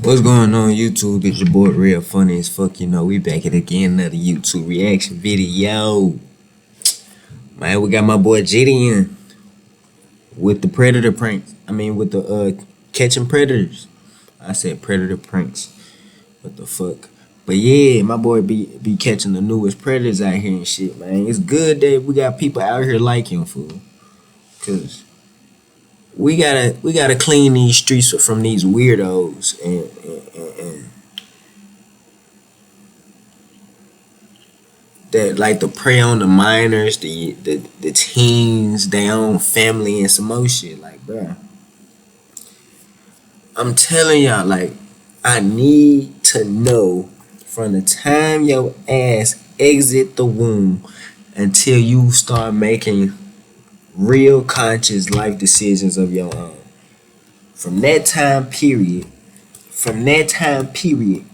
What's going on YouTube? It's your boy Real Funny as fuck. We back at again, another YouTube reaction video. Man, we got my boy Gideon with the predator pranks. With the catching predators. I said predator pranks. What the fuck? But yeah, my boy be catching the newest predators out here and shit, man. It's good that we got people out here like him, fool. Cause we gotta clean these streets from these weirdos and that like to prey on the minors, the teens, their own family, and some more shit. Like, bruh, I'm telling y'all, like, I need to know from the time your ass exit the womb until you start making real conscious life decisions of your own. From that time period,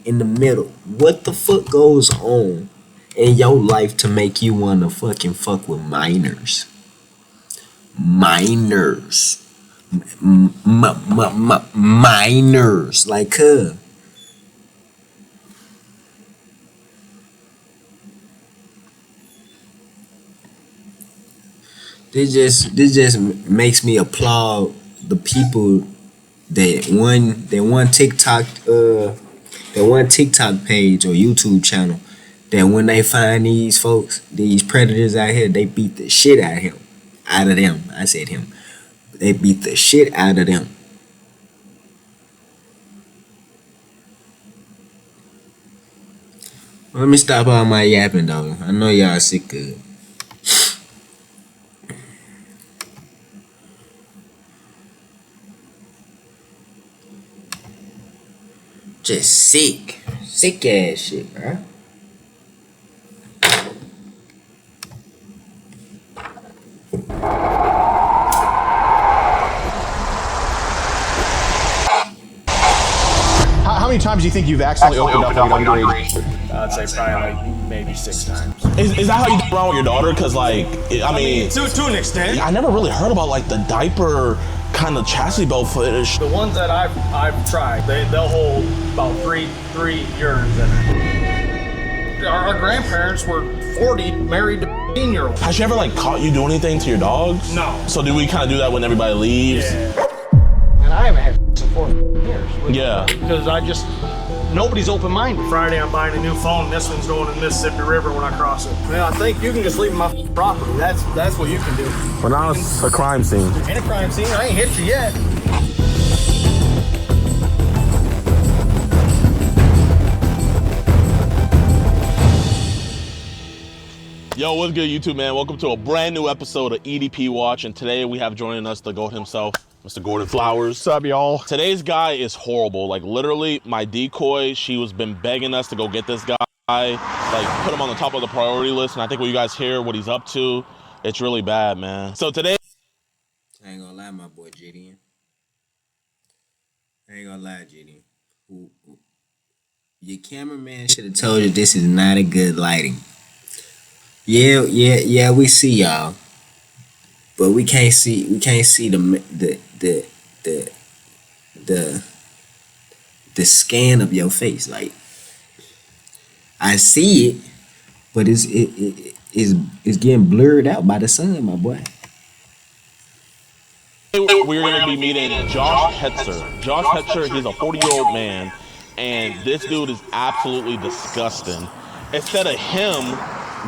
in the middle, what the fuck goes on in your life to make you wanna fucking fuck with minors? Minors. Minors. Like, this just makes me applaud the people that one TikTok page or YouTube channel that when they find these folks, these predators out here, they beat the shit out of them. I said him. They beat the shit out of them. Let me stop all my yapping though. I know y'all sick of it. Just sick. Sick ass shit, bro. How many times do you think you've accidentally opened up an underage? I'd say probably like maybe 6 times. Is that how you do around with your daughter? Because like, I mean, to an extent. I never really heard about like the diaper kind of chastity belt fetish. The ones that I've tried, they'll hold about three urines in it. Our grandparents were 40, married to 15-year-olds. Has she ever like caught you doing anything to your dogs? No. So do we kind of do that when everybody leaves? Yeah. And I haven't had in 4 years. Yeah. Because nobody's open-minded. Friday I'm buying a new phone. This one's going in the Mississippi River when I cross it. Well, I think you can just leave my property. That's what you can do. But now it's a crime scene. Ain't a crime scene. I ain't hit you yet. Yo, what's good, YouTube, man? Welcome to a brand new episode of EDP Watch, and today we have joining us the GOAT himself, Mr. Gordon Flowers. What's up, y'all? Today's guy is horrible. Like, literally, my decoy, she was been begging us to go get this guy, like, put him on the top of the priority list, and I think when you guys hear what he's up to, it's really bad, man. So today... I ain't gonna lie, my boy Gideon. I ain't gonna lie, Gideon. Your cameraman should have told you this is not a good lighting. Yeah, we see y'all, but we can't see the scan of your face. Like, I see it, but it's getting blurred out by the sun, my boy. We're going to be meeting Josh Hetzer. Josh Hetzer, he's a 40-year-old man, and this dude is absolutely disgusting. Instead of him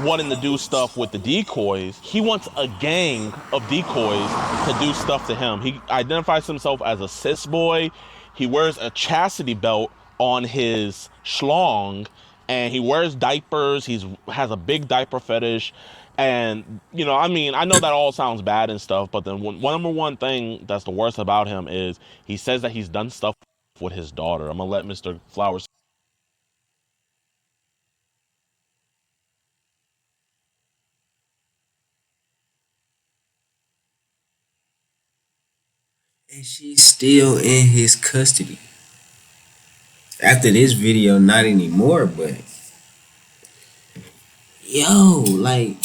wanting to do stuff with the decoys, he wants a gang of decoys to do stuff to him. He identifies himself as a cis boy. He wears a chastity belt on his schlong, and he wears diapers. He has a big diaper fetish. And, I know that all sounds bad and stuff, but then number one thing that's the worst about him is he says that he's done stuff with his daughter. I'm gonna let Mr. Flowers. And she's still in his custody. After this video, not anymore, but yo, like,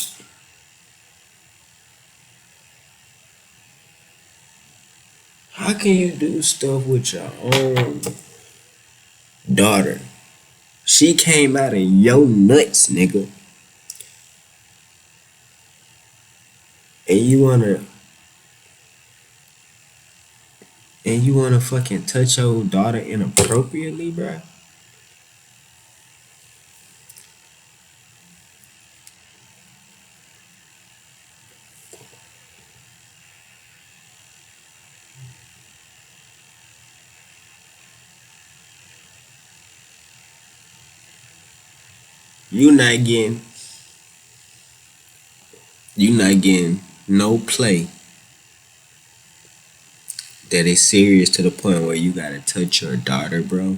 how can you do stuff with your own daughter. She came out of your nuts, nigga. And you wanna fucking touch your daughter inappropriately, bruh? You not getting no play that is serious to the point where you gotta touch your daughter, bro.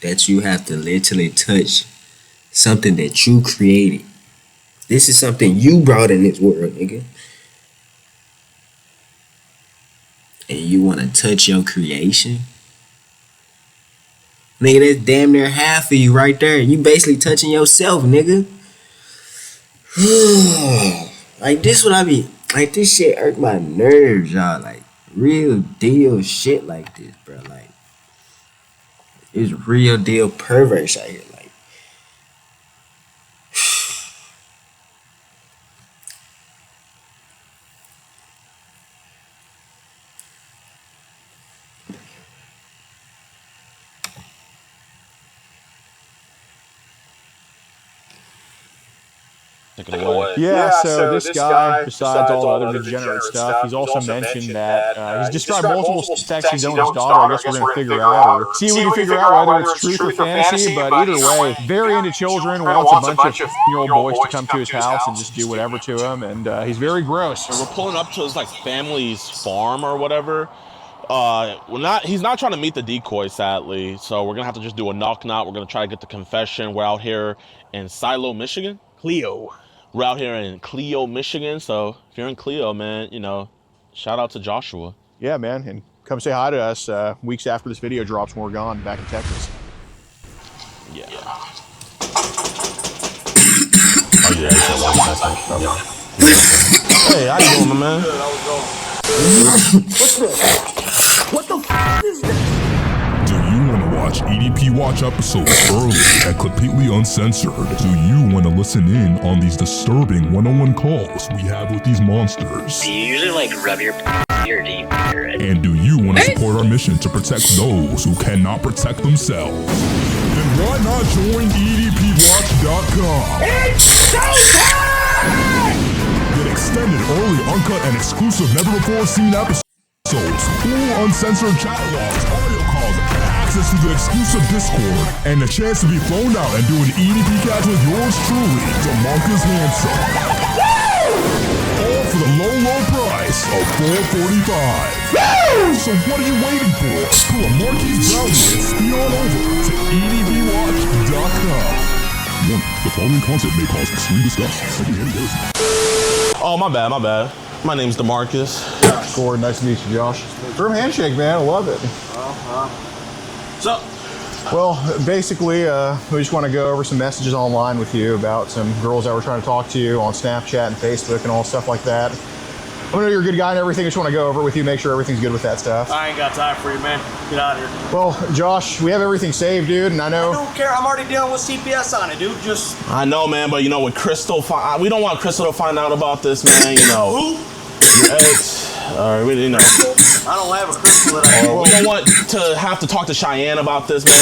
That you have to literally touch something that you created. This is something you brought in this world, nigga. And you wanna touch your creation? Nigga, that's damn near half of you right there. You basically touching yourself, nigga. Like, this what I be... Like, this shit irk my nerves, y'all. Like, real deal shit like this, bro. Like, it's real deal perverse out here. Like, Yeah, so this guy, besides all the other degenerate stuff, he's also mentioned that he's described multiple sex he's done with his daughter. I guess we're going to figure out, or see if we can figure out whether it's truth or fantasy, but either way, very into children, wants a bunch of 15-year-old boys to come to his house and just do whatever to him, and he's very gross. And we're pulling up to his, like, family's farm or whatever. He's not trying to meet the decoy, sadly, so we're going to have to just do a knock-knock. We're going to try to get the confession. We're out here in Silo, Michigan. We're out here in Clio, Michigan, so if you're in Clio, man, you know, shout out to Joshua. Yeah, man, and come say hi to us weeks after this video drops when we're gone back in Texas. Yeah. Hey, how you doing, my man? What's this? What the f is this? Do you want to watch EDP Watch episodes early and completely uncensored? Do you want to listen in on these disturbing one-on-one calls we have with these monsters? Do you usually like rub your or do you hear it? And do you want to support our mission to protect those who cannot protect themselves? Then why not join EDPWatch.com? It's showtime! Get extended, early, uncut, and exclusive never-before-seen episodes, full uncensored chat logs, audio calls, access to the exclusive Discord, and the chance to be flown out and do an EDP catch with yours truly, DeMarcus Hanson. All for the low price of $4.45. So what are you waiting for? Pull a Marquis Brownie and speed on over to EDPWatch.com. The following content may cause extreme disgust. Oh, my bad. My name's DeMarcus. Gordon, nice to meet you, Josh. Firm handshake, man. I love it. So, Well, basically, we just want to go over some messages online with you about some girls that were trying to talk to you on Snapchat and Facebook and all stuff like that. I know you're a good guy and everything. I just want to go over with you, make sure everything's good with that stuff. I ain't got time for you, man. Get out of here. Well, Josh, we have everything saved, dude, and I I know... don't care. I'm already dealing with CPS on it, dude. Just... I know, man, but you know, with Crystal, we don't want Crystal to find out about this, man, you know. Who? Your ex, or we didn't know. I don't have a crystal that I... We don't want to have to talk to Cheyenne about this, man.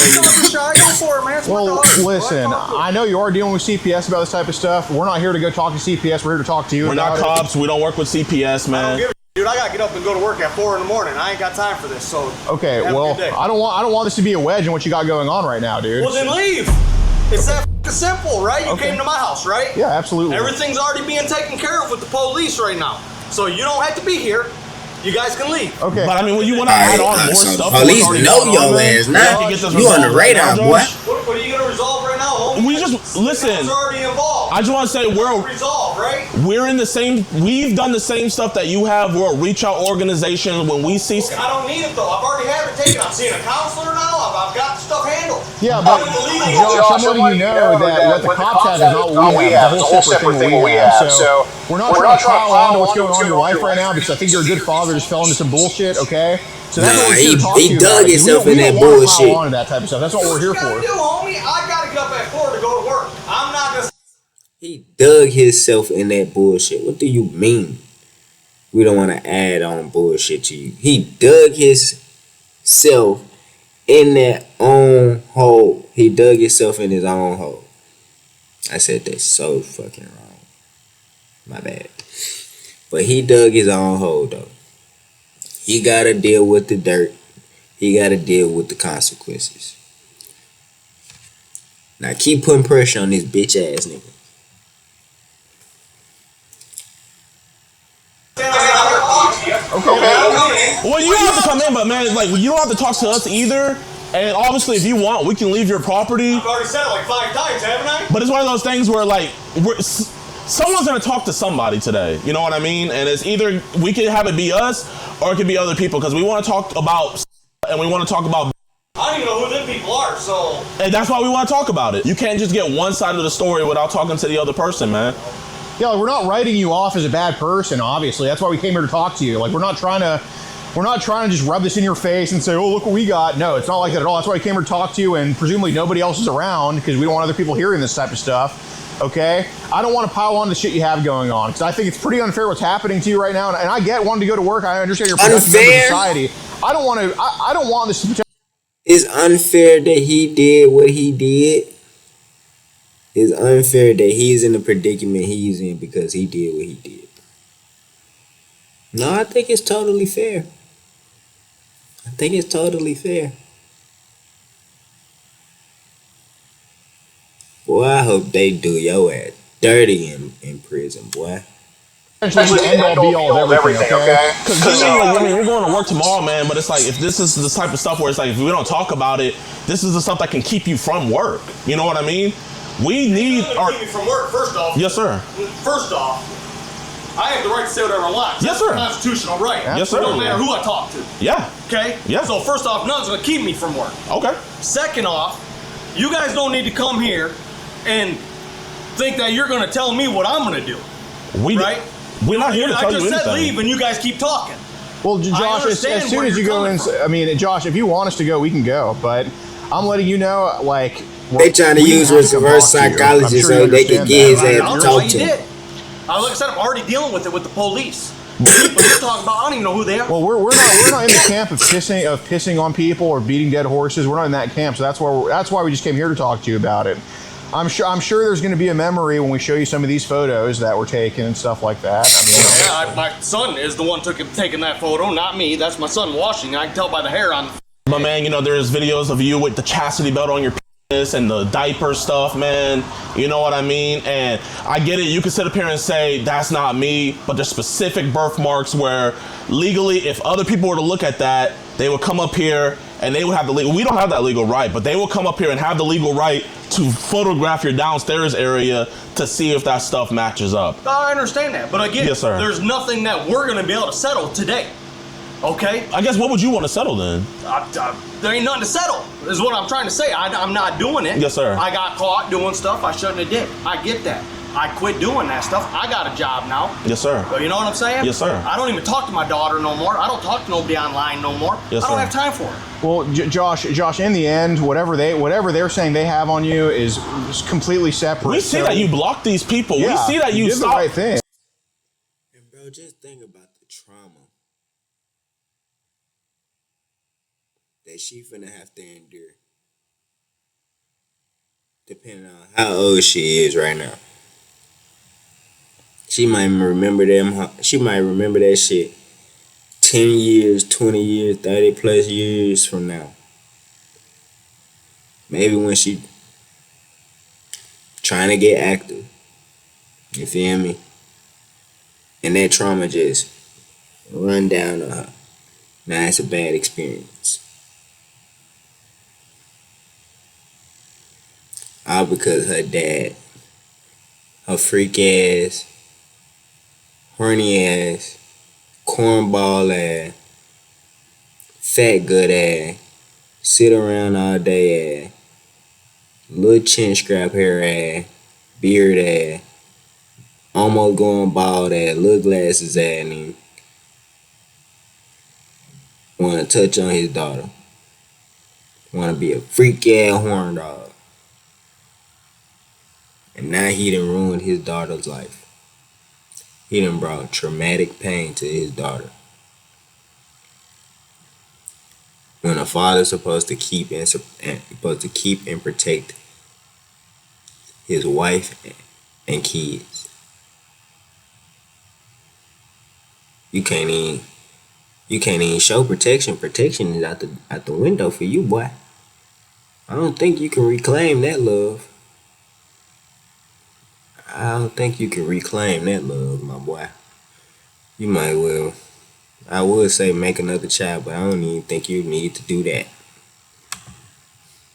Go for it, man. It's my Well, daughter. listen, I know you are dealing with CPS about this type of stuff. We're not here to go talk to CPS. We're here to talk to you We're about not cops. We don't work with CPS, I don't man. give a dude. I gotta get up and go to work at 4 in the morning. I ain't got time for this. So Okay, have a well, good day. I don't want this to be a wedge in what you got going on right now, dude. Well, then leave. It's that simple, right? You came to my house, right? Yeah, absolutely. Everything's already being taken care of with the police right now. So you don't have to be here. You guys can leave. Okay. But I mean, when you want to add on more so stuff, police already know going on, your man, ass we now. have to get this You on the resolved right radar, now, boy. Josh. What are you gonna resolve right now, homie? We just listen. It's already involved. I just want to say Resolve, right? we're in the same. We've done the same stuff that you have. We're a reach out organization. When we see, I don't need it though. I've already had it taken. I'm seeing a counselor now. I've got stuff handled. Yeah, but Josh, I'm letting you know that what the cops have is not what we have. It's a whole separate thing what we have. So we're not trying to pile on to what's going on in your life right now because I think you're a good father just fell into some bullshit, okay? So that's what we're here to talk to you about. He dug himself in that bullshit. We don't want to pile on to that type of stuff. That's what we're here for. What you gotta do, homie? I gotta get up at 4 to go to work. I'm not gonna... He dug himself in that bullshit. What do you mean? We don't want to add on bullshit to you. He dug himself in that own hole. He dug himself in his own hole. I said that's so fucking wrong. My bad. But he dug his own hole though. He gotta deal with the dirt. He gotta deal with the consequences. Now keep putting pressure on this bitch ass nigga. Okay. Well, you don't have to come in, but man, like you don't have to talk to us either. And obviously, if you want, we can leave your property. I've already said it like 5 times, haven't I? But it's one of those things where like someone's gonna talk to somebody today. You know what I mean? And it's either we can have it be us or it could be other people because we want to talk about and we want to talk about. I don't even know who them people are, so. And that's why we want to talk about it. You can't just get one side of the story without talking to the other person, man. Yeah, we're not writing you off as a bad person, obviously. That's why we came here to talk to you. Like, we're not trying to just rub this in your face and say, oh, look what we got. No, it's not like that at all. That's why we came here to talk to you, and presumably nobody else is around because we don't want other people hearing this type of stuff, okay? I don't want to pile on the shit you have going on because I think it's pretty unfair what's happening to you right now, and I get wanting to go to work. I understand you're a productive member of society. I don't want this to... It's unfair that he did what he did. It's unfair that he's in the predicament he's in because he did what he did. No, I think it's totally fair. I think it's totally fair. Boy, I hope they do your ass dirty in prison, boy. Essentially the end all be all of everything, okay? Because I mean, we're going to work tomorrow, man. But it's like if this is the type of stuff where it's like if we don't talk about it, this is the stuff that can keep you from work. You know what I mean? We need our... keep me from work, first off. Yes, sir. First off, I have the right to say whatever I want. Yes, sir. That's a constitutional right. Yes, sir. It don't matter who I talk to. Yeah. Okay? Yeah. So first off, nothing's gonna keep me from work. Okay. Second off, you guys don't need to come here and think that you're gonna tell me what I'm gonna do. Right? We're not here to tell you anything. I just said leave and you guys keep talking. Well, Josh, as soon as you go in, I mean, Josh, if you want us to go, we can go. But I'm letting you know, like... They trying to use reverse psychology so they can get his ass to talk to him. Like I said, I'm already dealing with it with the police. But you're talking about, I don't even know who they are. Well, we're not in the camp of pissing on people or beating dead horses. We're not in that camp, so that's why we just came here to talk to you about it. I'm sure there's going to be a memory when we show you some of these photos that were taken and stuff like that. I mean, my son is the one taking that photo, not me. That's my son washing. I can tell by the hair on. My man, you know, there's videos of you with the chastity belt on your penis and the diaper stuff, man. You know what I mean? And I get it. You can sit up here and say that's not me, but there's specific birthmarks where legally, if other people were to look at that, they would come up here and they would have the legal. We don't have that legal right, but they will come up here and have the legal right to photograph your downstairs area to see if that stuff matches up. I understand that, but again, yes, sir. There's nothing that we're going to be able to settle today. Okay? I guess what would you want to settle then? There ain't nothing to settle, is what I'm trying to say. I'm not doing it. Yes, sir. I got caught doing stuff I shouldn't have did. I get that. I quit doing that stuff. I got a job now. Yes, sir. You know what I'm saying? Yes, sir. I don't even talk to my daughter no more. I don't talk to nobody online no more. Yes, I don't sir. have time for it. well, Josh, in the end, whatever they're saying they have on you is completely separate. We see that you block these people. Yeah, we see that you did stop. the right thing. And bro, just think about the trauma that she finna have to endure, depending on how old she is right now. She might remember them. She might remember that shit 10 years, 20 years, 30 plus years from now. Maybe when she trying to get active. You feel me? And that trauma just run down on her. Now it's a bad experience. All because her dad, her freak ass, horny ass, cornball ass, fat good ass, sit around all day ass, little chin scrap hair ass, beard ass, almost going bald ass, little glasses ass, and want to touch on his daughter. Want to be a freak ass horn dog. And now he done ruined his daughter's life. He done brought traumatic pain to his daughter. When a father's supposed to keep and protect his wife and kids. You can't even show protection. Protection is out the window for you, boy. I don't think you can reclaim that love. I don't think you can reclaim that love, my boy. You might well. I would say make another child, but I don't even think you need to do that.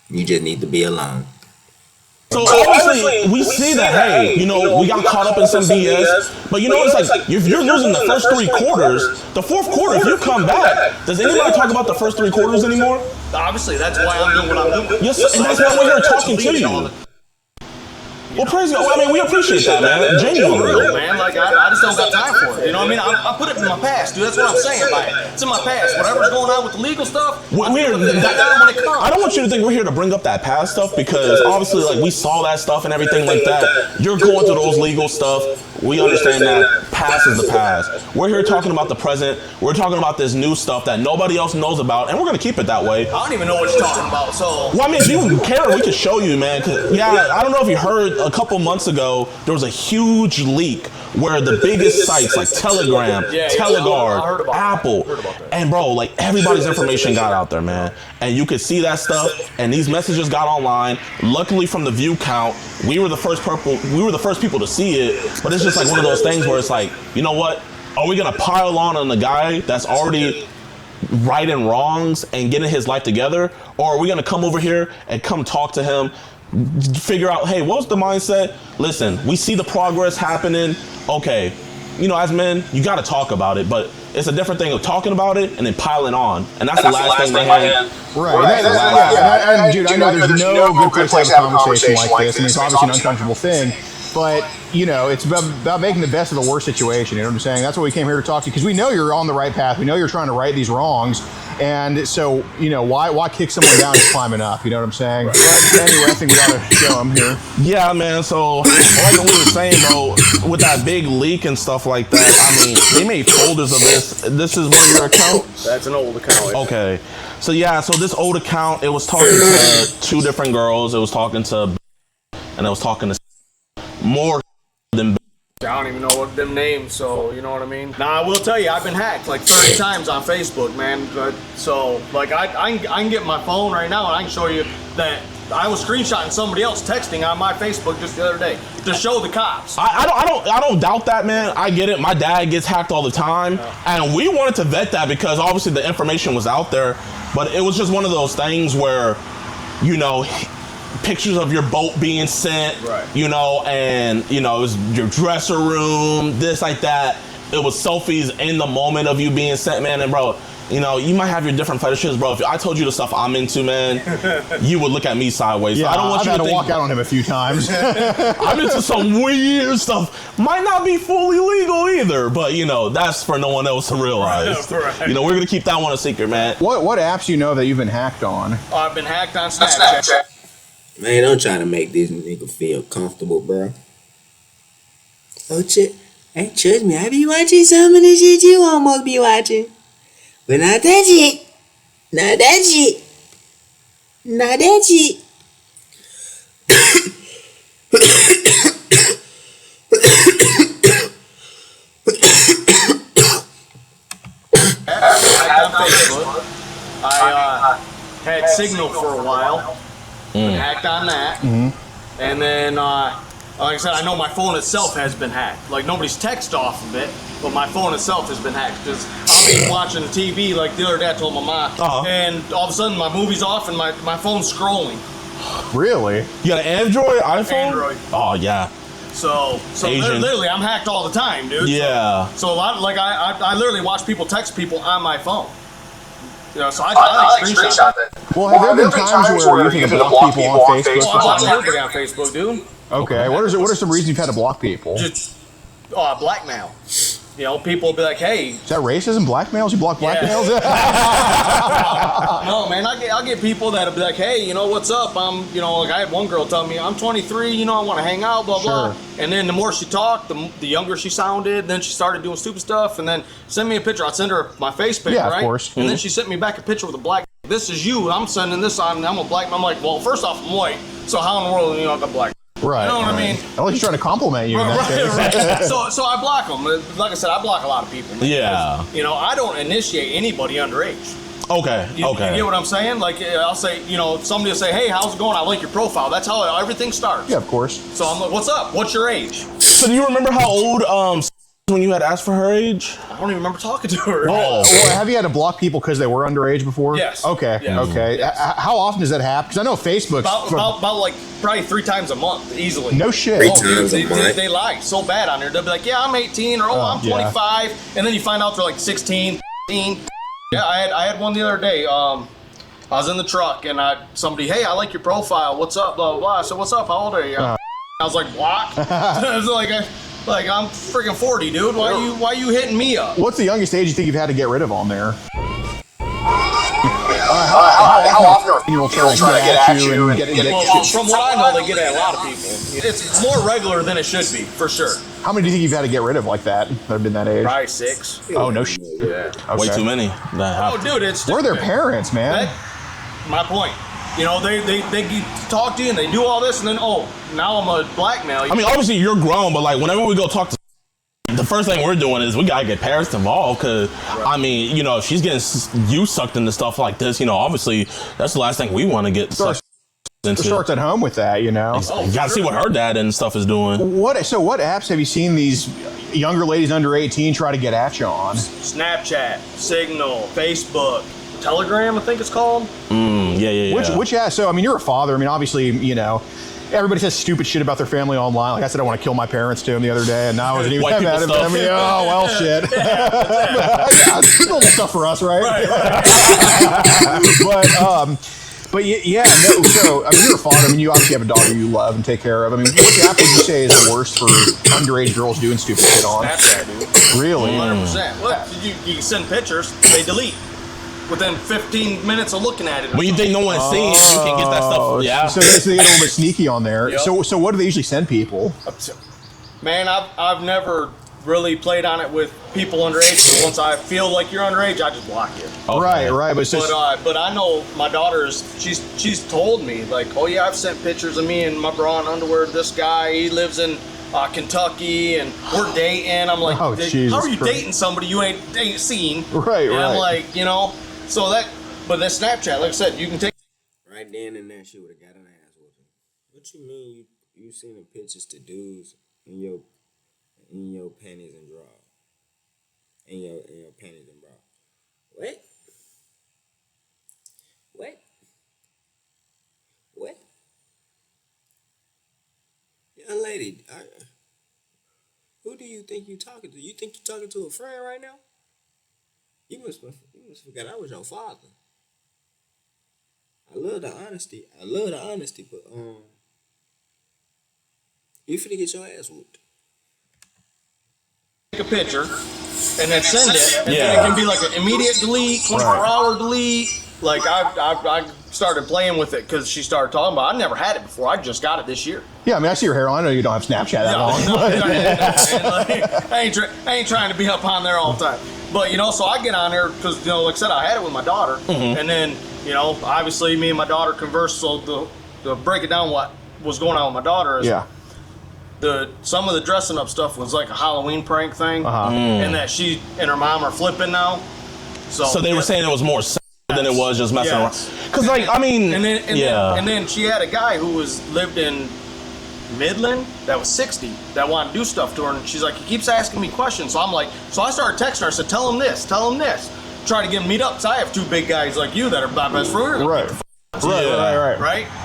You just need to be alone. So obviously, we see that, hey, you know, we got caught up in some BS, but you know, it's like, if you're losing the first 3 quarters, the fourth quarter, if you come back, does anybody talk about the first 3 quarters anymore? Obviously, that's why I'm doing what I'm doing. Yes, and that's why we're here talking to you. Well, praise God. I mean, we appreciate that, man. Genuinely. Man, like, I just don't got time for it. You know what I mean? I put it in my past, dude. That's what I'm saying by it. It's in my past. Whatever's going on with the legal stuff, I don't want you to think we're here to bring up that past stuff, because obviously, like, we saw that stuff and everything like that. You're going through those legal stuff. We understand that. Past is the past. We're here talking about the present. We're talking about this new stuff that nobody else knows about, and we're going to keep it that way. I don't even know what you're talking about, so... Well, I mean, if you care, we can show you, man. Yeah, I don't know if you heard, a couple months ago, there was a huge leak where the biggest sites like Telegram, Teleguard, Apple, and bro, like everybody's information got out there, man. And you could see that stuff, and these messages got online. Luckily, from the view count, we were the first people to see it. But it's just like one of those things where it's like, you know what? Are we gonna pile on the guy that's already righting wrongs and getting his life together, or are we gonna come over here and come talk to him? Figure out, hey, what's the mindset? Listen, we see the progress happening. Okay, you know, as men, you got to talk about it, but it's a different thing of talking about it and then piling on, and that's the last thing they had. Right. And dude, I know there's no good place to have a conversation like this, and it's obviously an uncomfortable thing, but you know, it's about making the best of the worst situation. You know what I'm saying? That's what we came here to talk to you, because we know you're on the right path. We know you're trying to right these wrongs. And so, you know, why kick someone down who's climbing up? You know what I'm saying? Right. But anyway, I think we got to show them here. Yeah, man. So, like we were saying, though, with that big leak and stuff like that, I mean, they made folders of this. This is one of your accounts? That's an old account. Okay. So, yeah, so this old account, it was talking to 2 different girls. It was talking to, and it was talking to more than. I don't even know what them names, so you know what I mean? Now, I will tell you, I've been hacked like 30 times on Facebook, man. So, like, I can get my phone right now and I can show you that I was screenshotting somebody else texting on my Facebook just the other day to show the cops. I don't doubt that, man. I get it. My dad gets hacked all the time, and we wanted to vet that because obviously the information was out there, but it was just one of those things where, you know, pictures of your boat being sent, right, you know, and you know, it was your dresser room, this, like that. It was selfies in the moment of you being sent, man. And bro, you know, you might have your different fetishes, bro. If I told you the stuff I'm into, man, you would look at me sideways. Yeah, so I don't want I've you had to think, walk out on him a few times. I'm into some weird stuff. Might not be fully legal either, but you know, that's for no one else to realize. Right. You know, we're gonna keep that one a secret, man. What apps do you know that you've been hacked on? I've been hacked on Snapchat. Man, I'm trying to make this nigga feel comfortable, bro. Oh, hey, trust me, I be watching some of the shit you almost be watching. But not that shit. Not that shit. Not that shit. On Facebook. I had Signal for a while. Hacked on that. And then, like I said, I know my phone itself has been hacked. Like, nobody's text off of it, but my phone itself has been hacked. Because I'll be watching the TV, like the other day I told my mom, and all of a sudden my movie's off and my phone's scrolling. Really? You got an Android, iPhone? Android. Oh, yeah. So literally, I'm hacked all the time, dude. Yeah. So a lot, like I literally watch people text people on my phone. You know, so I like screenshot that. Well, have there been times where you think to block people on Facebook? Well, I block everybody on Facebook, dude. Okay. What are some reasons you've had to block people? Just blackmail. You know, people will be like, "Hey, is that racism? Blackmails? You block blackmails?" No, man. I'll get people that'll be like, "Hey, you know what's up? You know, like I had one girl tell me, I'm 23. You know, I want to hang out, blah blah." And then the more she talked, the younger she sounded. Then she started doing stupid stuff, and then send me a picture. I'd send her my face picture, right? Of course. And then she sent me back a picture with a black. This is you. I'm sending this on. I'm a black. I'm like, well, first off, I'm white. So how in the world I got black? Right. You know what I mean? At least you're trying to compliment you. Right. So I block them. Like I said, I block a lot of people. Yeah. You know, I don't initiate anybody underage. Okay. You get what I'm saying? Like, I'll say, you know, somebody will say, "Hey, how's it going? I like your profile." That's how everything starts. Yeah, of course. So I'm like, "What's up? What's your age?" So do you remember how old when you had asked for her age? I don't even remember talking to her. Oh. Well, have you had to block people because they were underage before? Yes. Okay. Yes. Okay. Yes. How often does that happen? Because I know Facebook. About like probably 3 times a month, easily. No shit. They lie so bad on there. They'll be like, "Yeah, I'm 18," or "Oh, I'm 25," and then you find out they're like 16, 15. Yeah, I had one the other day. I was in the truck and somebody, "Hey, I like your profile. What's up?" Blah blah blah. I said, "What's up? How old are you?" I was like, "Block." I was like I'm freaking 40, dude. Why you hitting me up? What's the youngest age you think you've had to get rid of on there? How often are people trying to get at you and get from what I know, they get at a lot of people. It's more regular than it should be, for sure. How many do you think you've had to get rid of like that have been that age? Probably 6. Oh, no shit. Yeah. Okay. Way too many. Oh, dude, it's where are their parents, man? My point. You know, they talk to you and they do all this, and then now I'm a blackmail. I mean, obviously you're grown, but like whenever we go talk to, the first thing we're doing is we gotta get parents involved, because I mean, you know, if she's getting you sucked into stuff like this, you know, obviously that's the last thing we want to get sucked into. It starts at home with that, you know. You gotta see what her dad and stuff is doing. What apps have you seen these younger ladies under 18 try to get at you on? Snapchat, Signal, Facebook, Telegram, I think it's called. Yeah. Which so I mean, you're a father. I mean, obviously, you know, everybody says stupid shit about their family online. Like I said, I want to kill my parents to him the other day, and now I wasn't even mad at him. I mean, oh well, shit. Little stuff for us, right? But yeah, no. So I mean, you're a father. I mean, you obviously have a daughter you love and take care of. I mean, which app would you say is the worst for underage girls doing stupid shit on? Snapchat, dude. Really? 100%. Look, you send pictures, they delete. Within 15 minutes of looking at it. When you think no one's seeing it, you can get that stuff. Yeah. So they get a little bit sneaky on there. Yep. So what do they usually send people? Man, I've never really played on it with people underage. So once I feel like you're underage, I just block you. Okay. Right. But I know my daughter's. She's told me like, "Oh yeah, I've sent pictures of me in my bra and underwear to this guy. He lives in Kentucky and we're dating." I'm like, "How are you dating somebody you ain't seen?" Right. And I'm like, you know. So that Snapchat, like I said, you can take right then and there. She would have got an ass whooping. What you mean? You sending pictures to dudes in your panties and drawers, in your panties and bra? What? Young lady, who do you think you talking to? You think you talking to a friend right now? You must forget I was your father. I love the honesty, but you finna get your ass whooped. a picture and then send it, and then it can be like an immediate delete, 24-hour delete. Like I started playing with it because she started talking about it. I never had it before. I just got it this year. Yeah, I mean, I see your hairline. I know you don't have Snapchat that long. I ain't trying to be up on there all the time. But, you know, so I get on there because, you know, like I said, I had it with my daughter. Mm-hmm. And then, you know, obviously me and my daughter conversed. So to break it down what was going on with my daughter is some of the dressing up stuff was like a Halloween prank thing. And that she and her mom are flipping now. So they were saying it was more than it was just messing around. Because, like, I mean, and then she had a guy who lived in Midland that was 60 that wanted to do stuff to her, and she's like, he keeps asking me questions. So I started texting her. I said, tell him this. Try to get him meet up, because I have two big guys like you that are my best friends. Right.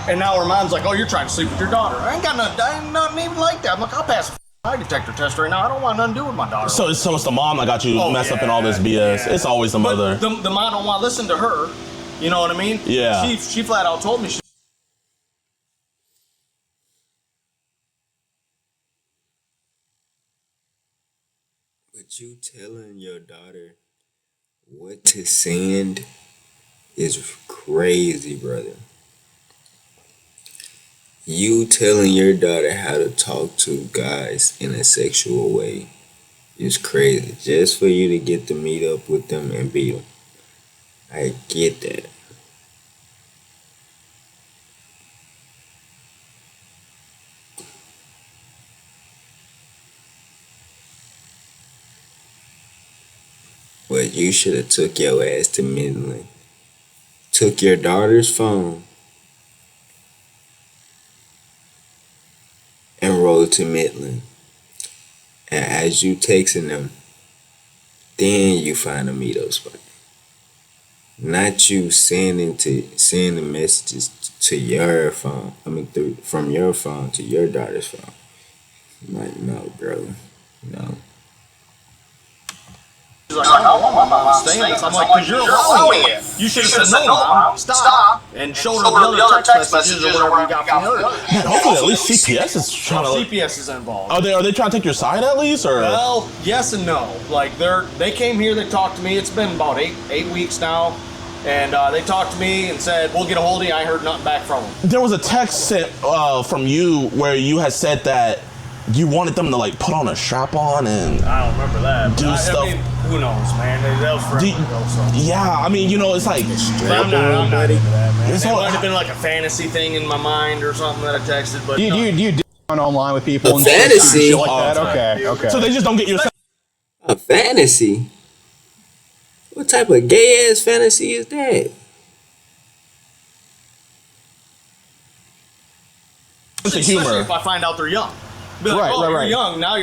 And now her mom's like, oh, you're trying to sleep with your daughter. I ain't nothing even like that. I'm like, I'll pass lie detector test right now. I don't want nothing to do with my daughter. So it's the mom that got you messed up in all this BS. Yeah. It's always the mother. But the mom don't want to listen to her. You know what I mean? Yeah. She flat out told me. But you telling your daughter what to send is crazy, brother. You telling your daughter how to talk to guys in a sexual way is crazy. Just for you to get to meet up with them and beat them. I get that. But you should have took your ass to Midland. Took your daughter's phone and rode to Midland. And as you texting them, then you find a meetup spot. Not you sending messages to your phone. From your phone to your daughter's phone. I'm like, no, bro. No. She's like, I don't want my mom staying this. I'm like, because you're allowing it. You should have said, no, mom, stop. And showed her the other text messages or whatever you got from the other. Man, hopefully at least CPS is trying to... CPS is involved. Are they trying to take your side at least, or...? Well, yes and no. Like, they came here, they talked to me. It's been about eight weeks now. And they talked to me and said, we'll get a hold of you. I heard nothing back from them. There was a text sent from you where you had said that you wanted them to like put on a strap on and I don't remember that. Do stuff. I mean, who knows, man? That was forever ago, so. Yeah, I mean, you know, it's like I'm not into that, man. It might have been like a fantasy thing in my mind or something that I texted, but you did online with people and fantasy shit like that. Okay. So they just don't get your a fantasy. What type of gay ass fantasy is that? sense of humor. Especially if I find out they're young. Be like, you're young, now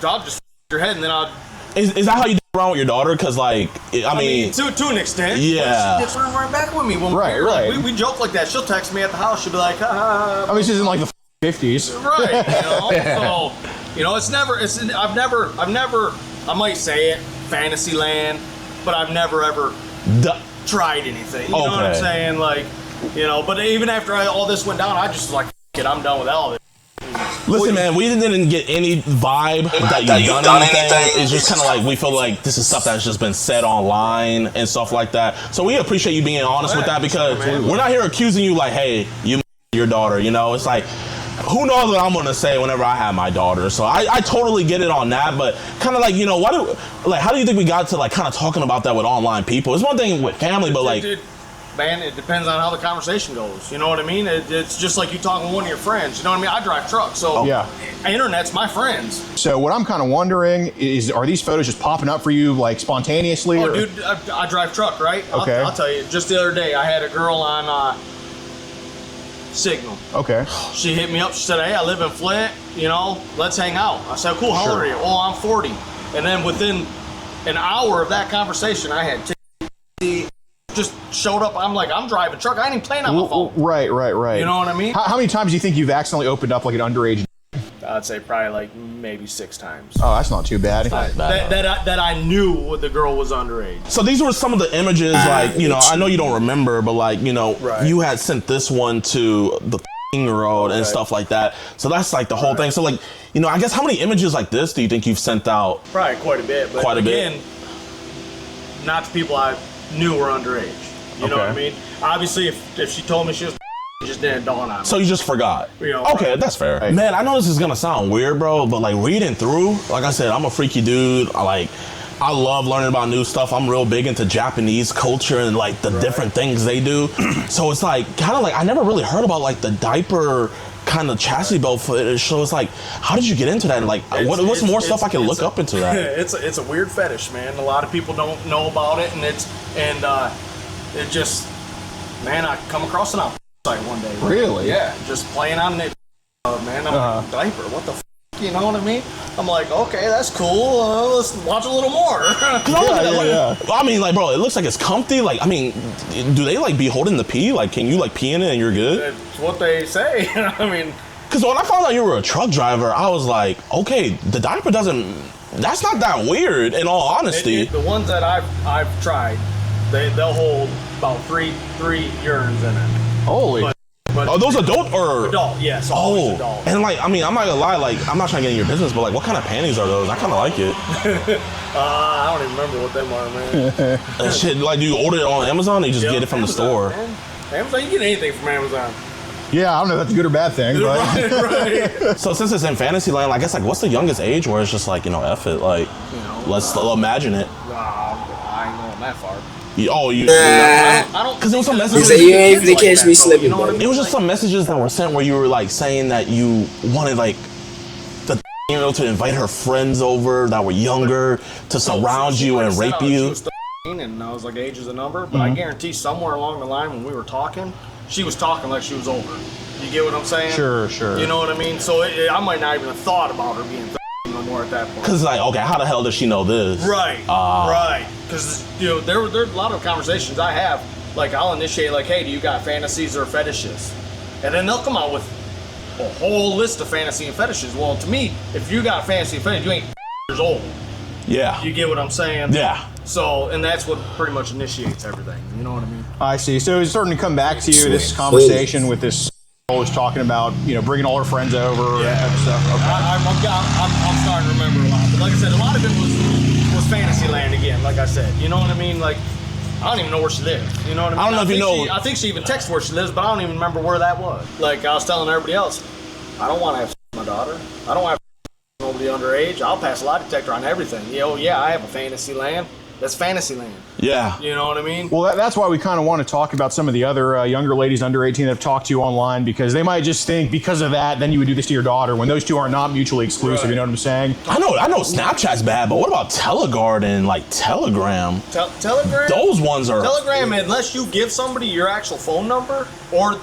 I'll just your head and then I'll... Is that how you do around with your daughter? Because, like, I mean... To an extent. Yeah. She gets right back with me. When we joke like that. She'll text me at the house. She'll be like, I mean, she's in, like, the 50s. Right, So, it's never... I've never... I might say it, fantasy land, but I've never, ever tried anything. You know what I'm saying? Like, but even after all this went down, I just was like, I'm done with all of it. Listen, man, we didn't get any vibe that you've done anything. It's just kind of like we feel like this is stuff that's just been said online and stuff like that. So we appreciate you being honest with that because we're not here accusing you like, hey, you your daughter. It's like, who knows what I'm gonna say whenever I have my daughter. So I totally get it on that, but kind of like, how do you think we got to like kind of talking about that with online people? It's one thing with family, but like. Man, it depends on how the conversation goes. You know what I mean? It's just like you talking to one of your friends. You know what I mean? I drive trucks, so internet's my friends. So what I'm kind of wondering is, are these photos just popping up for you like spontaneously? Oh, dude, I drive truck, right? Okay. I'll tell you. Just the other day, I had a girl on Signal. Okay. She hit me up. She said, "Hey, I live in Flint. Let's hang out." I said, "Cool. How old are you?" "Oh, I'm 40." And then within an hour of that conversation, I had just showed up. I'm like, I'm driving truck. I ain't even playing on my phone. Right. You know what I mean? How many times do you think you've accidentally opened up like an underage? I'd say probably like maybe 6 times. Oh, that's not too bad. That I knew the girl was underage. So these were some of the images, like, I know you don't remember, but like, you had sent this one to the road and stuff like that. So that's like the whole thing. So like, I guess how many images like this do you think you've sent out? Probably quite a bit. But again, not to people I knew were underage. You know what I mean? Obviously, if she told me she was, it just didn't dawn on me. So you just forgot. Okay, that's fair. Right. Man, I know this is gonna sound weird, bro, but like reading through, like I said, I'm a freaky dude. I love learning about new stuff. I'm real big into Japanese culture and like the different things they do. So it's like kind of like I never really heard about like the diaper kind of chassis belt footage. So it's like, how did you get into that? And like, what's more stuff I can look up into that? It's a weird fetish, man. A lot of people don't know about it, and it just, man, I come across it on site one day. Really? Yeah, just playing on it. Man, I'm like, diaper. What the f? You know what I mean? I'm like, okay, that's cool. Let's watch a little more. I mean, like, bro, it looks like it's comfy. Like, I mean, do they like be holding the pee? Like, can you like pee in it and you're good? It's what they say. I mean, Because when I found out you were a truck driver, I was like, okay, the diaper doesn't. That's not that weird. In all honesty, the ones that I've tried, they'll hold about three urines in it. Holy. But are those adult or adult? Yes. Oh, adult. and like, I mean, I'm not gonna lie, like, I'm not trying to get in your business, but like, what kind of panties are those? I kind of like it. I don't even remember what them are, man. Shit, like, do you order it on Amazon or you just get it from Amazon, the store? Man. Amazon, you get anything from Amazon. Yeah, I don't know if that's a good or bad thing, but right. So since it's in Fantasyland, I guess like, what's the youngest age where it's just like, F it, like, let's imagine it. I ain't going that far. I don't, because there was some messages. You say you ain't finna catch me slipping, bro. It was just some messages that were sent where you were like saying that you wanted like the to invite her friends over that were younger to surround you and rape you. And I was like, age is a number, but I guarantee somewhere along the line when we were talking, she was talking like she was older. You get what I'm saying? Sure. You know what I mean? So I might not even have thought about her being no more at that point. Because like, okay, how the hell does she know this? Right. Right. Because there are a lot of conversations I have. Like I'll initiate like, hey, do you got fantasies or fetishes? And then they'll come out with a whole list of fantasy and fetishes. Well, to me, if you got fantasy and fetish, you ain't years old. Yeah. You get what I'm saying? Yeah. So, and that's what pretty much initiates everything. You know what I mean? I see. So it's starting to come back to you, this conversation with this always talking about, bringing all her friends over and stuff. Okay. I'm starting to remember a lot. But like I said, a lot of it was Fantasyland again, like I said. You know what I mean? Like, I don't even know where she lives. You know what I mean? I don't know if you know. I think she even texted where she lives, but I don't even remember where that was. Like I was telling everybody else, I don't want to have my daughter. I don't want to have nobody underage. I'll pass a lie detector on everything. Yeah, I have a Fantasyland. That's Fantasyland. Yeah. You know what I mean? Well, that's why we kind of want to talk about some of the other younger ladies under 18 that have talked to you online, because they might just think because of that, then you would do this to your daughter when those two are not mutually exclusive. Right. You know what I'm saying? I know Snapchat's bad, but what about Teleguard and like Telegram? Telegram? Those ones are... Telegram, unless you give somebody your actual phone number or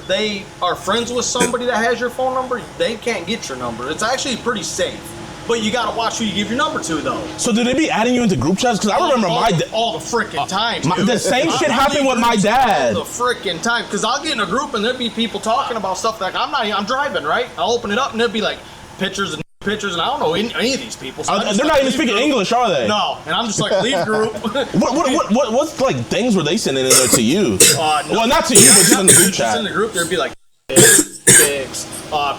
they are friends with somebody that has your phone number, they can't get your number. It's actually pretty safe. But you gotta watch who you give your number to, though. So do they be adding you into group chats? Because I remember all the freaking time. The same shit happened with my dad. All the freaking time. Because I'll get in a group and there'll be people talking about stuff that I'm driving, right? I'll open it up and there'll be like pictures, and I don't know any of these people. So they're not even speaking English, are they? No. And I'm just like, leave group. What like things were they sending in there to you? No. Well, not to you, but just in the group chat. Just in the group, there'd be like pics,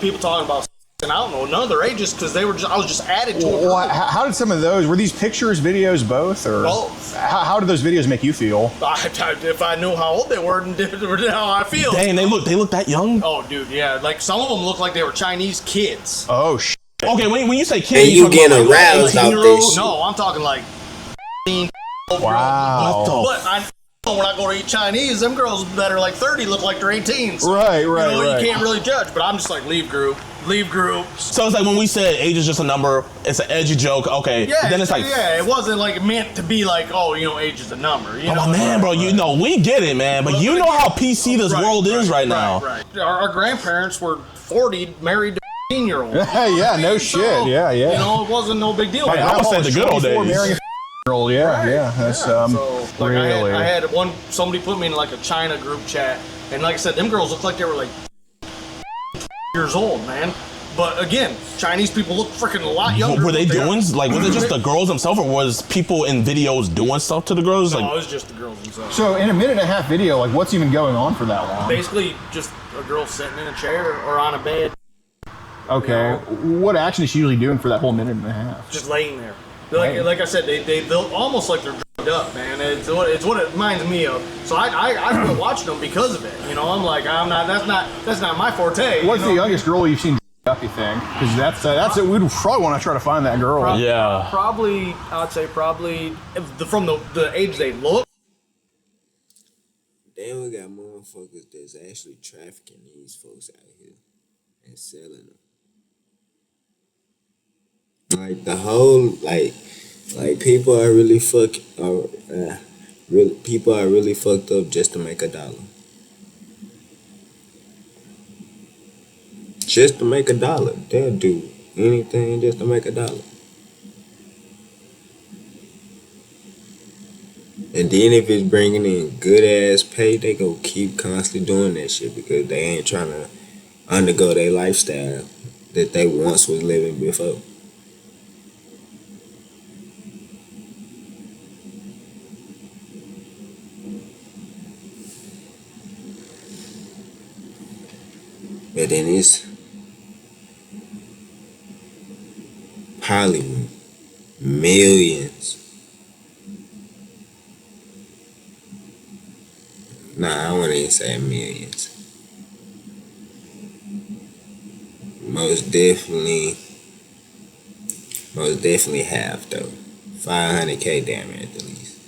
people talking about. And I don't know, none of their ages, because I was just added to it. Well, how did some of those, were these pictures, videos, both? Or both. How did those videos make you feel? If I knew how old they were and how I feel. Dang, they look that young? Oh, dude, yeah. Like, some of them look like they were Chinese kids. Oh, shit. Okay, when you say kids, and you getting aroused out this. No, I'm talking like wow. But I know when I go to eat Chinese, them girls that are like 30 look like they're 18. So, right. You can't really judge, but I'm just like, leave group. So it's like when we said age is just a number, it's an edgy joke, okay. Yeah, then it's like, it wasn't like meant to be like, age is a number. Man, bro, we get it, man. But you know how PC this world is right now. Right. Our grandparents were 40, married to 15-year-olds. Yeah, no shit. Yeah. It wasn't no big deal. I would say the good old days. Yeah, that's really. I had somebody put me in like a China group chat, and like I said, them girls looked like they were like years old, man. But again, Chinese people look freaking a lot younger. Were they doing like? Was it just the girls themselves, or was people in videos doing stuff to the girls? No, it was just the girls themselves. So in a minute and a half video, like what's even going on for that long? Basically, just a girl sitting in a chair or on a bed. Okay. What action is she usually doing for that whole minute and a half? Just laying there. Like I said, they'll almost like they're drugged up, man. It's what it reminds me of. So I quit watching them because of it. I'm like, that's not my forte. What's the youngest girl you've seen up, you think? Because that's it. We'd probably want to try to find that girl. Probably, I'd say from the age they look. Then we got motherfuckers that's actually trafficking these folks out here and selling them. Like the whole like people are really people are really fucked up just to make $1. Just to make $1. They'll do anything just to make $1. And then if it's bringing in good ass pay, they go keep constantly doing that shit because they ain't trying to undergo their lifestyle that they once was living before. But then it's Hollywood. Millions. Nah, I wouldn't even say millions. Most definitely half though. 500K damn it at the least.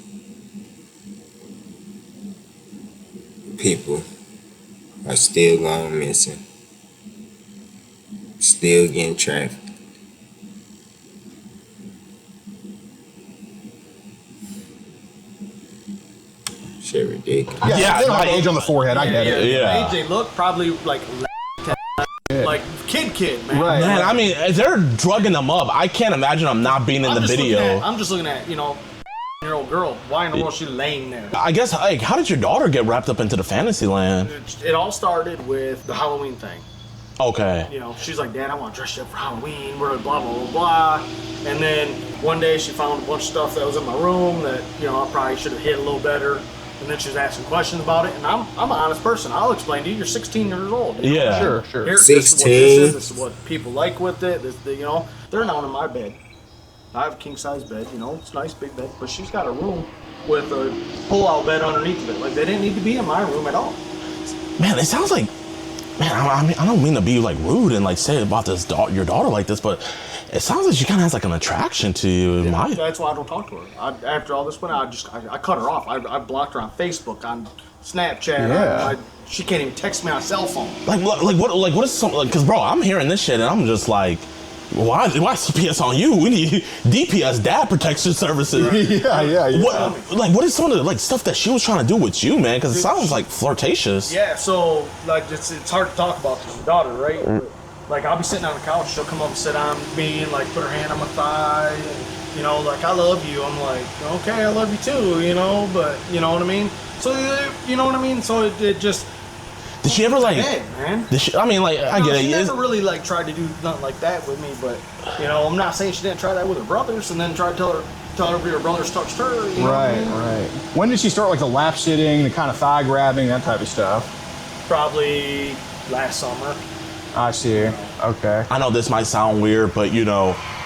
People are still going missing. Still getting trafficked. Shit ridiculous. Yeah, they don't have age on the forehead. I get it. Yeah. Age they look probably like kid, man. Right. Man, I mean, they're drugging them up. I can't imagine them not being in the video. I'm just looking at, year-old girl. Why in the world is she laying there? I guess, like, how did your daughter get wrapped up into the fantasy land? It all started with the Halloween thing. Okay. She's like, Dad, I want to dress you up for Halloween. We're blah, blah, blah, blah. And then one day she found a bunch of stuff that was in my room that, I probably should have hid a little better. And then she was asking questions about it. And I'm an honest person. I'll explain to you. You're 16 years old. Yeah. Sure. Here, 16. This is what people like with it. They're not in my bed. I have a king-size bed. It's a nice big bed. But she's got a room with a pull-out bed underneath of it. Like, they didn't need to be in my room at all. Man, it sounds like... Man, I mean, I don't mean to be, like, rude and, like, say about your daughter like this, but it sounds like she kind of has, like, an attraction to you. That's why I don't talk to her. After all this went out, I cut her off. I blocked her on Facebook, on Snapchat. Yeah. She can't even text me on a cell phone. What is something, because, bro, I'm hearing this shit, and I'm just like... Why CPS on you? We need DPS, Dad Protection Services. Yeah. What is some of the stuff that she was trying to do with you, man? Because it sounds like flirtatious. Yeah, so it's hard to talk about to my daughter, right? Like, I'll be sitting on the couch, she'll come up and sit on me and put her hand on my thigh, and I love you. I'm like, okay, I love you too, but you know what I mean. So you know what I mean. So it just. Did she ever man? I get it. She never really tried to do nothing like that with me, but I'm not saying she didn't try that with her brothers and then try to tell her her brothers touched her. Right. When did she start the lap sitting, the kind of thigh grabbing, that type of stuff? Probably last summer. I see. Okay. I know this might sound weird, but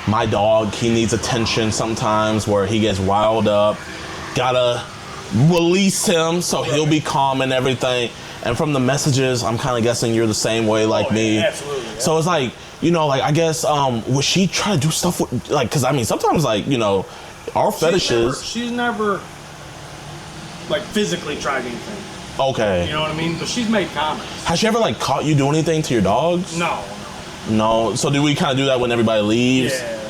my dog, he needs attention sometimes where he gets riled up. Gotta release him so he'll be calm and everything. And from the messages, I'm kind of guessing you're the same way like me. Absolutely. Yeah. So it's I guess, would she try to do stuff with, because sometimes, our fetishes. She's never physically tried anything. Okay. You know what I mean? But she's made comments. Has she ever, caught you doing anything to your dogs? No. No? So do we kind of do that when everybody leaves? Yeah.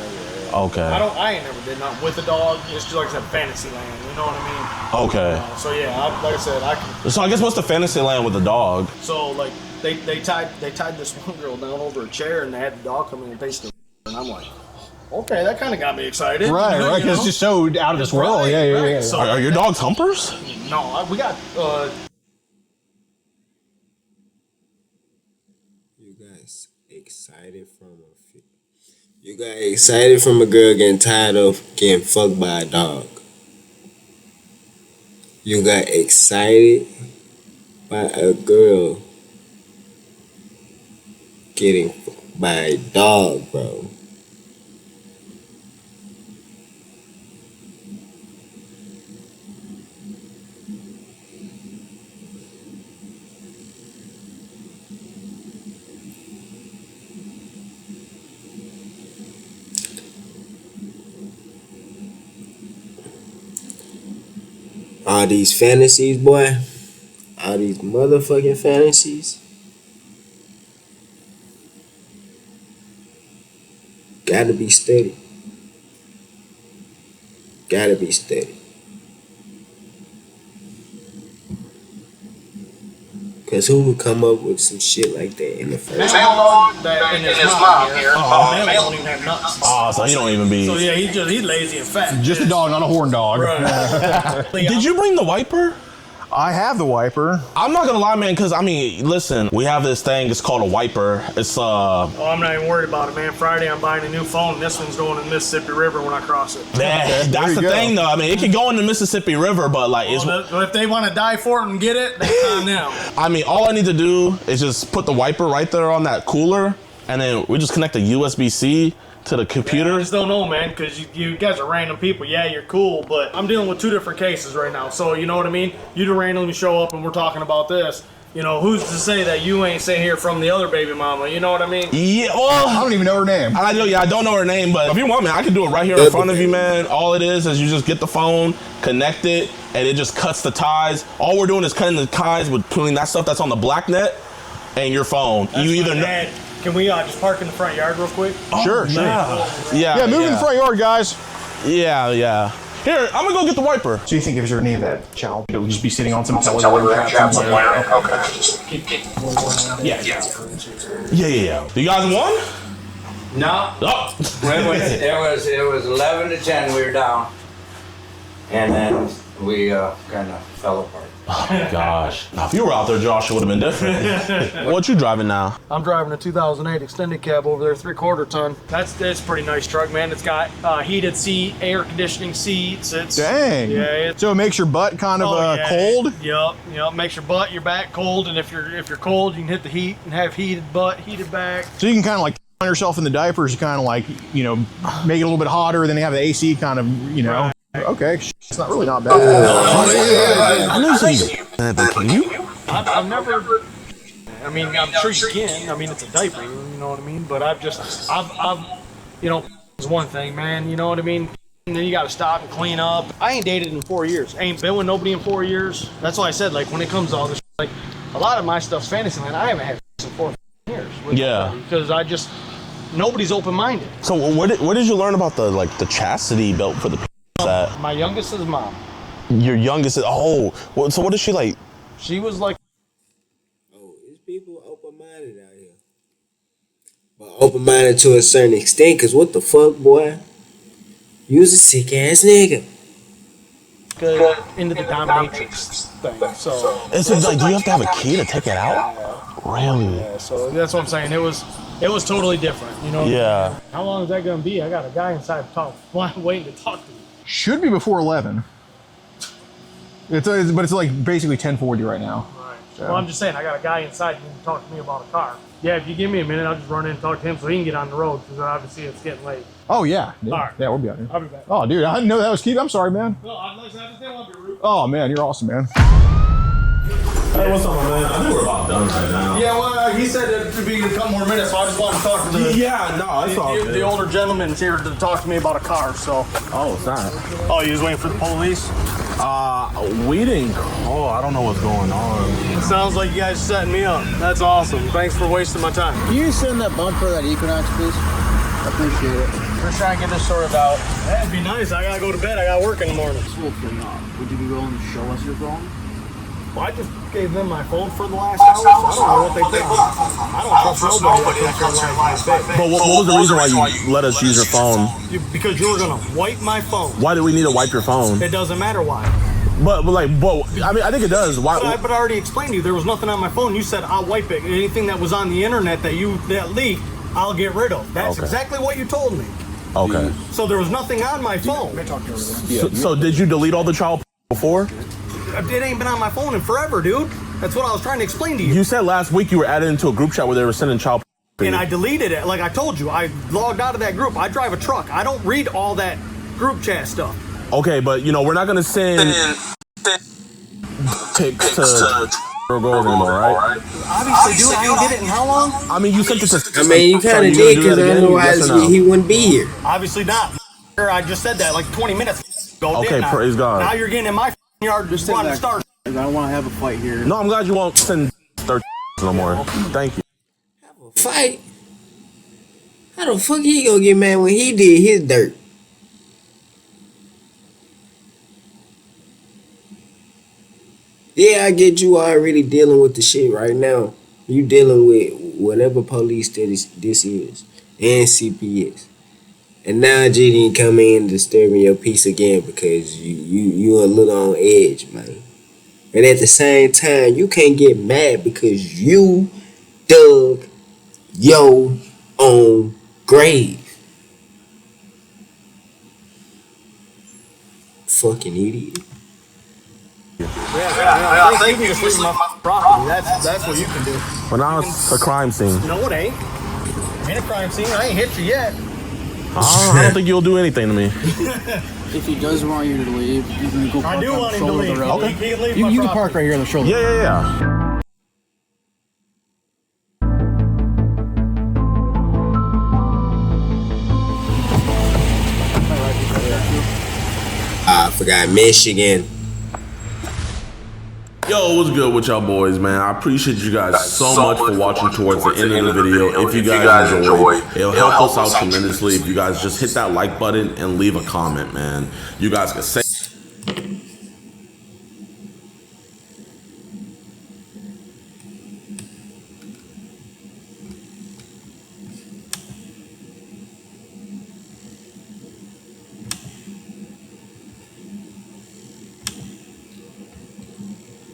Okay. I ain't never did nothing with a dog. It's just like I said, fantasy land. You know what I mean? Okay. So yeah, like I said, I can. So I guess what's the fantasy land with the dog? So they tied this one girl down over a chair and they had the dog come in and face the and I'm like, okay, that kind of got me excited. Right. Because it's just so out of this world. Right, Yeah. So, are your dogs humpers? No, we got. You got excited from a girl getting tired of getting fucked by a dog. You got excited by a girl getting fucked by a dog, bro. All these fantasies, boy. All these motherfucking fantasies. Gotta be steady. Gotta be steady. Cause who would come up with some shit like that in the first place? That in his mom here. They don't even have nuts. Oh, so he don't even be. So yeah, he's lazy and fat. Just a dog, not a horn dog. Right. Did you bring the wiper? I have the wiper. I'm not gonna lie, man, because I mean, listen, we have this thing. It's called a wiper. It's Oh, I'm not even worried about it, man. Friday, I'm buying a new phone. This one's going in the Mississippi River when I cross it. That's the thing, though. I mean, it can go in the Mississippi River, but like, if they want to die for it and get it, that's on them. I mean, all I need to do is just put the wiper right there on that cooler, and then we just connect a USB-C to the computer. Yeah, I just don't know, man, because you guys are random people. Yeah, you're cool, but I'm dealing with 2 different cases right now. So, you know what I mean? You to randomly show up and we're talking about this. You know, who's to say that you ain't sitting here from the other baby mama? You know what I mean? Yeah, well, I don't even know her name. I don't know her name, but if you want, man, I can do it right here in front of you, man. All it is you just get the phone, connect it, and it just cuts the ties. All we're doing is cutting the ties between that stuff that's on the black net and your phone. That's you either know. Can we just park in the front yard real quick? Sure. Yeah, move in the front yard, guys. Yeah. Here, I'm gonna go get the wiper. So you think if there's any of that child, it would just be sitting on some television trap somewhere? Okay. Yeah. You guys won? No. Oh. It was 11 to 10. We were down, and then we kind of fell apart. Oh gosh. Now, if you were out there, Josh, it would have been different. What you driving now? I'm driving a 2008 extended cab over there, 3/4 ton. That's a pretty nice truck, man. It's got heated seat, air conditioning seats. It's dang. Yeah. So it makes your butt kind of cold. Yep. Makes your butt, your back cold, and if you're cold, you can hit the heat and have heated butt, heated back. So you can kind of like on yourself in the diapers, you kind of like make it a little bit hotter. Then you have the AC kind of Right. Okay, it's not really not bad. I know but can you? I've never. I mean, I'm sure you can. I mean, it's a diaper, you know what I mean? But I've it's one thing, man, you know what I mean? And then you gotta stop and clean up. I ain't dated in 4 years. I ain't been with nobody in 4 years. That's why I said, like, when it comes to all this, like, a lot of my stuff's fantasy land. I haven't had in 4 years. Because nobody's open-minded. So where did you learn about the chastity belt for the that? My youngest is mom. Your youngest is, so what is she like? She was like, it's people open-minded out here. But open-minded to a certain extent, because what the fuck, boy? You's a sick-ass nigga. Into the dominatrix thing. So it's like, do you have to have a key to take it out? Really? Yeah, so that's what I'm saying. It was totally different, you know? Yeah. How long is that gonna be? I got a guy inside waiting to talk to me. Should be before 11. But it's like basically 10:40 right now. Right. So. Well, I'm just saying, I got a guy inside who can talk to me about a car. Yeah, if you give me a minute, I'll just run in and talk to him so he can get on the road, because obviously it's getting late. Oh, yeah. All right. Yeah, we'll be out here. I'll be back. Oh, dude, I didn't know that was Keith. I'm sorry, man. No, I just didn't want to be rude. Oh, man, you're awesome, man. Hey, what's up, man? I think we're about done right now. Yeah, well, he said it would be a couple more minutes, so I just wanted to talk to the older gentleman's here to talk to me about a car, so. Oh, it's not. Oh, you was waiting for the police? We didn't call. I don't know what's going on. It sounds like you guys are setting me up. That's awesome. Thanks for wasting my time. Can you send that bumper, that Equinox, please? I appreciate it. We're trying to get this sorted out. That'd be nice. I gotta go to bed. I got work in the morning. Would you be willing to show us your phone? Well, I just gave them my phone for the last hour, so I don't know what they think. I don't trust nobody that comes here like that. But what was the reason why you let us use your phone? Because you were gonna wipe my phone. Why do we need to wipe your phone? It doesn't matter why. But I mean, I think it does. Why? But I already explained to you, there was nothing on my phone. You said I'll wipe it. Anything that was on the internet that leaked, I'll get rid of. That's exactly what you told me. Okay. So there was nothing on my phone. So did you delete all the child before? It ain't been on my phone in forever, dude. That's what I was trying to explain to you. You said last week you were added into a group chat where they were sending child. And I deleted it. Like I told you, I logged out of that group. I drive a truck. I don't read all that group chat stuff. Okay, but we're not gonna send pics to girls anymore, right? Obviously, dude, I ain't did it in how long? I mean, you sent it to. I mean, you kind of did, because otherwise he wouldn't be here. Obviously not. I just said that like 20 minutes ago. Okay, praise God. Now you're getting in my yard just wanting to start. I don't want to have a fight here. No, I'm glad you won't send no more. Thank you. Have a fight? How the fuck he gonna get mad when he did his dirt? Yeah, I get you already dealing with the shit right now. You dealing with whatever police this is and CPS. And now JD coming in disturbing your peace again because you a little on edge, man. And at the same time, you can't get mad because you dug your own grave. Fucking idiot. Yeah, thank you for sleeping my property. That's what you can do. But now it's a crime scene. No, it ain't. Ain't a crime scene. I ain't hit you yet. I don't think you'll do anything to me. If he does want you to leave, you can go park I do on want the him to shoulder of the leave. road. Okay. He can leave You my can property. park right here on the shoulder. Yeah. I forgot Michigan. Yo, what's good with y'all boys, man? I appreciate you guys so much for watching towards the end of the video. If you guys enjoyed, it'll help us out tremendously if you guys just hit that like button and leave a comment, man. You guys can say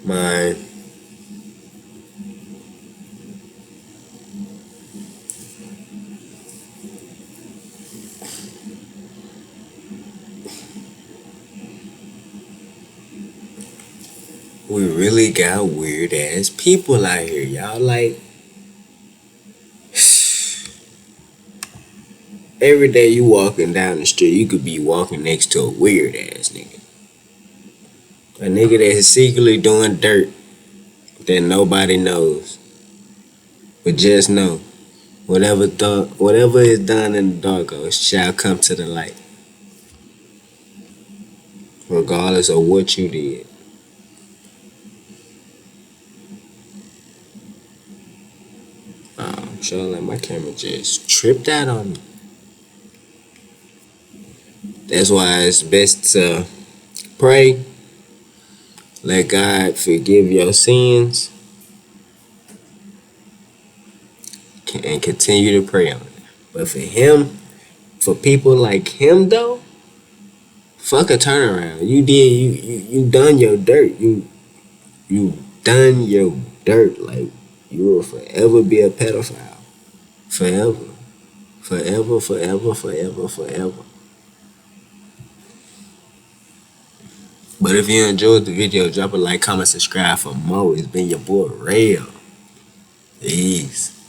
Man. We really got weird ass people out here, y'all. Like, every day you walking down the street, you could be walking next to a weird ass nigga. A nigga that's secretly doing dirt that nobody knows. But just know, whatever is done in the dark shall come to the light. Regardless of what you did. I'm sure like my camera just tripped out on me. That's why it's best to pray, let God forgive your sins, and continue to pray on it. But for people like him though, fuck a turnaround. You done your dirt. You done your dirt. Like, you will forever be a pedophile. Forever. Forever, forever, forever, forever. But if you enjoyed the video, drop a like, comment, subscribe for more. It's been your boy Rell. Peace.